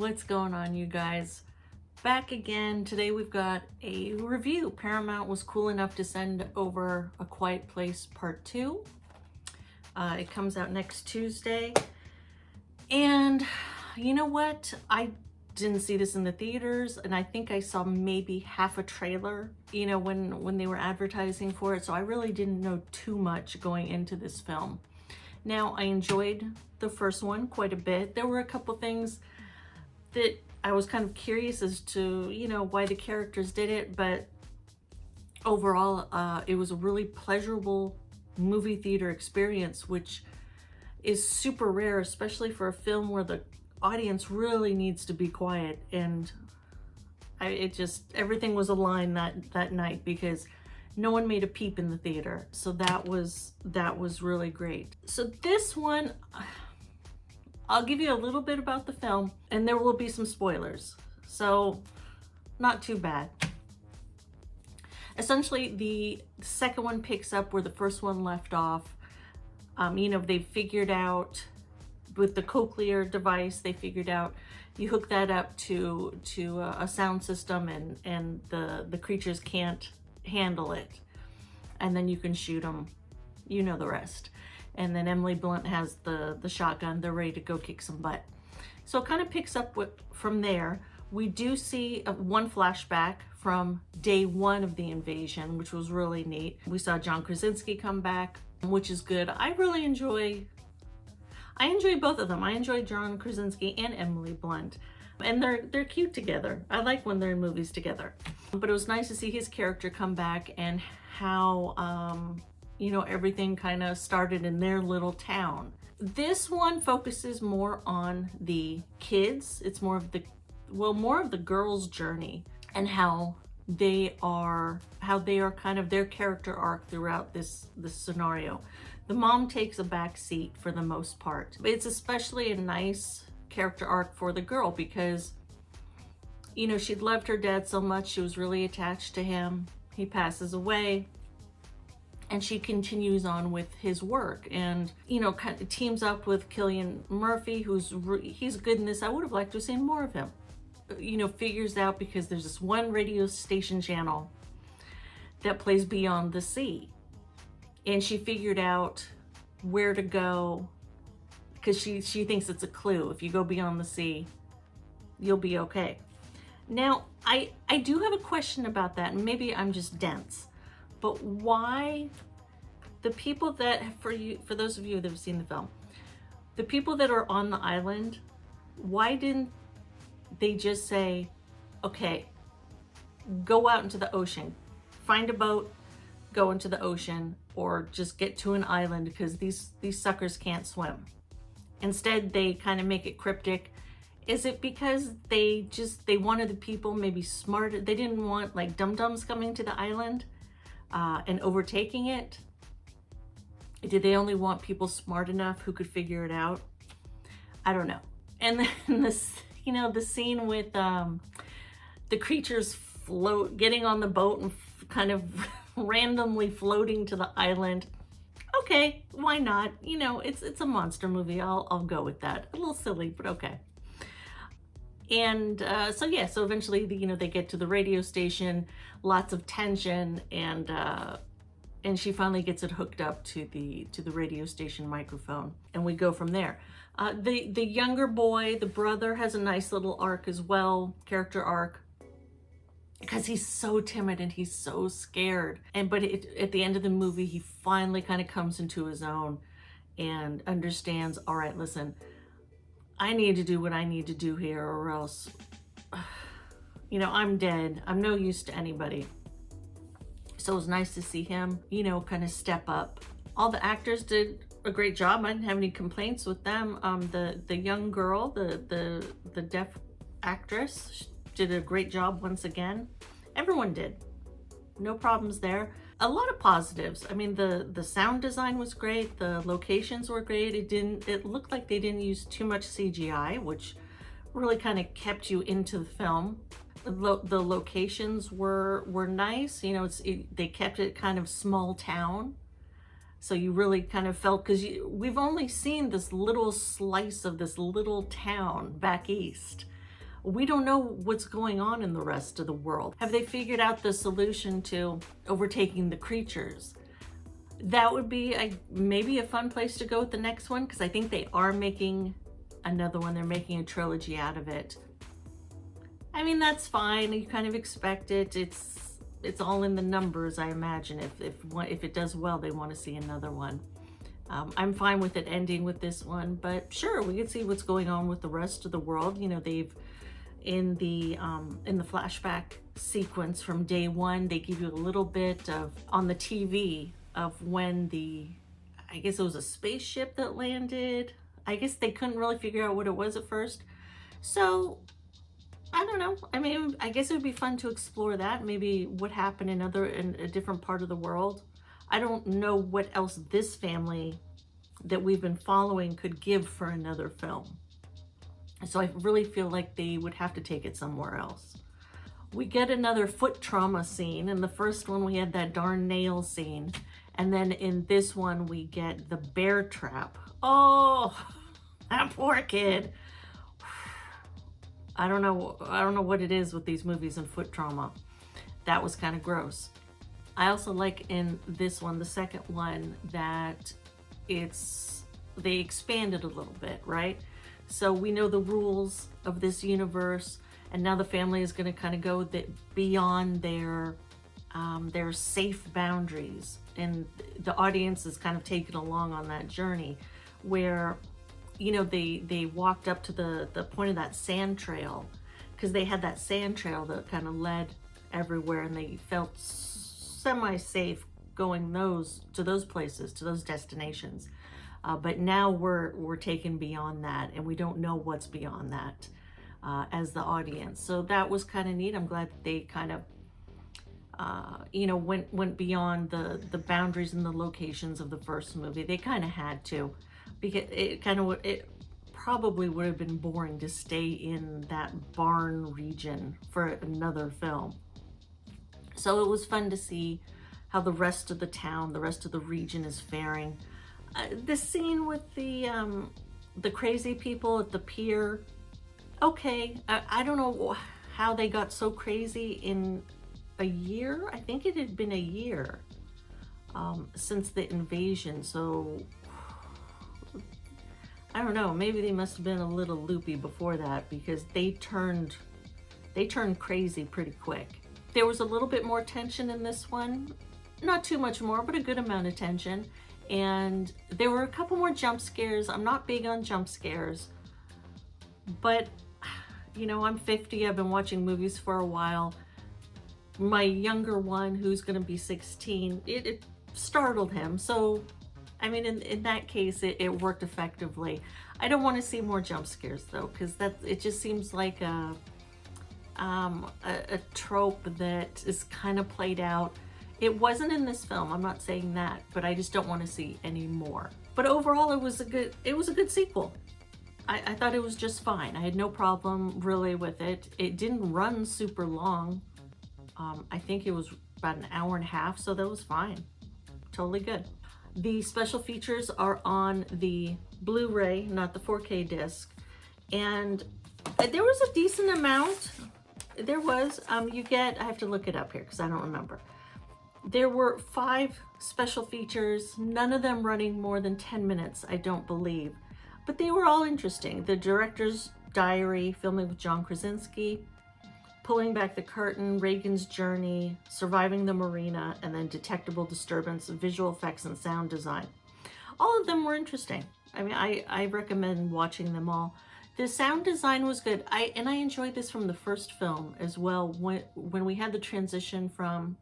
What's going on, you guys? Back again. Today we've got a review. Paramount was cool enough to send over A Quiet Place Part 2. It comes out next Tuesday. And you know what? I didn't see this in the theaters, and I think I saw maybe half a trailer, you know, when they were advertising for it. So I really didn't know too much going into this film. Now, I enjoyed the first one quite a bit. There were a couple things that I was kind of curious as to, you know, why the characters did it, but overall, it was a really pleasurable movie theater experience, which is super rare, especially for a film where the audience really needs to be quiet. And everything was aligned that night because no one made a peep in the theater. So that was really great. So this one, I'll give you a little bit about the film, and there will be some spoilers. So not too bad. Essentially, the second one picks up where the first one left off. You know, they figured out with the cochlear device, they figured out you hook that up to a sound system, and the creatures can't handle it, and then you can shoot them. You know the rest. And then Emily Blunt has the shotgun. They're ready to go kick some butt. So it kind of picks up from there. We do see one flashback from day one of the invasion, which was really neat. We saw John Krasinski come back, which is good. I enjoy both of them. I enjoy John Krasinski and Emily Blunt, and they're cute together. I like when they're in movies together. But it was nice to see his character come back and how you know, everything kind of started in their little town. This one focuses more on the kids. It's more of the girls' journey and how they are kind of their character arc throughout this scenario. The mom takes a back seat for the most part. It's especially a nice character arc for the girl because, you know, she'd loved her dad so much. She was really attached to him. He passes away, and she continues on with his work, and, you know, kind of teams up with Cillian Murphy, he's good in this. I would have liked to have seen more of him. You know, figures out, because there's this one radio station channel that plays Beyond the Sea, and she figured out where to go because she thinks it's a clue. If you go beyond the sea, you'll be okay. Now, I do have a question about that, and maybe I'm just dense. But why the people that, for those of you that have seen the film, the people that are on the island, why didn't they just say, okay, go out into the ocean, find a boat, go into the ocean, or just get to an island because these suckers can't swim? Instead, they kind of make it cryptic. Is it because they wanted the people maybe smarter? They didn't want like dum-dums coming to the island and overtaking it? Did they only want people smart enough who could figure it out? I don't know. And then this, you know, the scene with the creatures getting on the boat and kind of randomly floating to the island. Okay, why not? You know, it's a monster movie. I'll go with that. A little silly, but okay. And so eventually, you know, they get to the radio station, lots of tension, and she finally gets it hooked up to the radio station microphone, and we go from there. The younger boy, the brother, has a nice little arc as well, character arc, because he's so timid and he's so scared. But at the end of the movie, he finally kind of comes into his own and understands, all right, listen, I need to do what I need to do here, or else, you know, I'm dead. I'm no use to anybody. So it was nice to see him, you know, kind of step up. All the actors did a great job. I didn't have any complaints with them. The young girl, the deaf actress, did a great job once again. Everyone did. No problems there. A lot of positives. I mean, the sound design was great. The locations were great. It looked like they didn't use too much CGI, which really kind of kept you into the film. The locations were nice. You know, they kept it kind of small town. So you really kind of felt, because we've only seen this little slice of this little town back east. We don't know what's going on in the rest of the world. Have they figured out the solution to overtaking the creatures? That would be maybe a fun place to go with the next one, because I think they are making another one. They're making a trilogy out of it. I mean, that's fine. You kind of expect it. It's all in the numbers, I imagine. If it does well, they want to see another one. I'm fine with it ending with this one, but sure, we could see what's going on with the rest of the world. You know, they've in the flashback sequence from day one, they give you a little bit of on the TV of when I guess it was a spaceship that landed. I guess they couldn't really figure out what it was at first. So I don't know. I mean, I guess it would be fun to explore that. Maybe what happened in a different part of the world. I don't know what else this family that we've been following could give for another film. So I really feel like they would have to take it somewhere else. We get another foot trauma scene. In the first one, we had that darn nail scene. And then in this one, we get the bear trap. Oh, that poor kid. I don't know what it is with these movies and foot trauma. That was kind of gross. I also like in this one, the second one, that they expanded a little bit, right? So we know the rules of this universe, and now the family is going to kind of go beyond their safe boundaries, and the audience is kind of taken along on that journey, where, you know, they walked up to the point of that sand trail, because they had that sand trail that kind of led everywhere, and they felt semi-safe going to those places, to those destinations. But now we're taken beyond that, and we don't know what's beyond that as the audience. So that was kind of neat. I'm glad that they kind of you know, went beyond the boundaries and the locations of the first movie. They kind of had to, because it probably would have been boring to stay in that barn region for another film. So it was fun to see how the rest of the town, the rest of the region is faring. The scene with the crazy people at the pier, okay. I don't know how they got so crazy in a year. I think it had been a year since the invasion. So I don't know. Maybe they must have been a little loopy before that, because they turned crazy pretty quick. There was a little bit more tension in this one. Not too much more, but a good amount of tension. And there were a couple more jump scares. I'm not big on jump scares, but you know, I'm 50. I've been watching movies for a while. My younger one, who's going to be 16, it startled him. So, I mean, in that case, it worked effectively. I don't want to see more jump scares though, because it just seems like a trope that is kind of played out. It wasn't in this film, I'm not saying that, but I just don't want to see any more. But overall, it was a good sequel. I thought it was just fine. I had no problem really with it. It didn't run super long. I think it was about an hour and a half, so that was fine. Totally good. The special features are on the Blu-ray, not the 4K disc. And there was a decent amount. There was, you get, I have to look it up here because I don't remember. There were 5 special features, none of them running more than 10 minutes, I don't believe. But they were all interesting. The director's diary, filming with John Krasinski, Pulling Back the Curtain, Reagan's Journey, Surviving the Marina, and then Detectable Disturbance, Visual Effects and Sound Design. All of them were interesting. I mean, I recommend watching them all. The sound design was good. I enjoyed this from the first film as well, when we had the transition from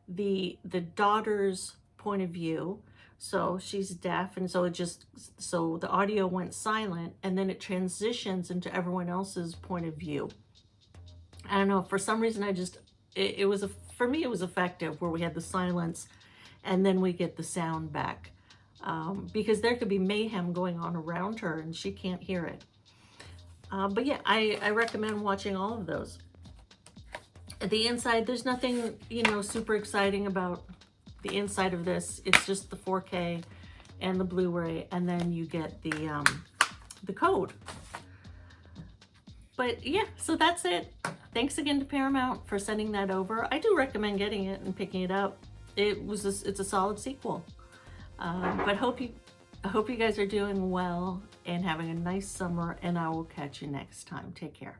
the daughter's point of view. So she's deaf, and so so the audio went silent, and then it transitions into everyone else's point of view. I don't know, for some reason for me it was effective, where we had the silence and then we get the sound back, because there could be mayhem going on around her and she can't hear it. But yeah, I recommend watching all of those. At the inside, there's nothing, you know, super exciting about the inside of this. It's just the 4K and the Blu-ray, and then you get the code. But yeah, so that's it. Thanks again to Paramount for sending that over. I do recommend getting it and picking it up. It's a solid sequel. But I hope you guys are doing well and having a nice summer, and I will catch you next time. Take care.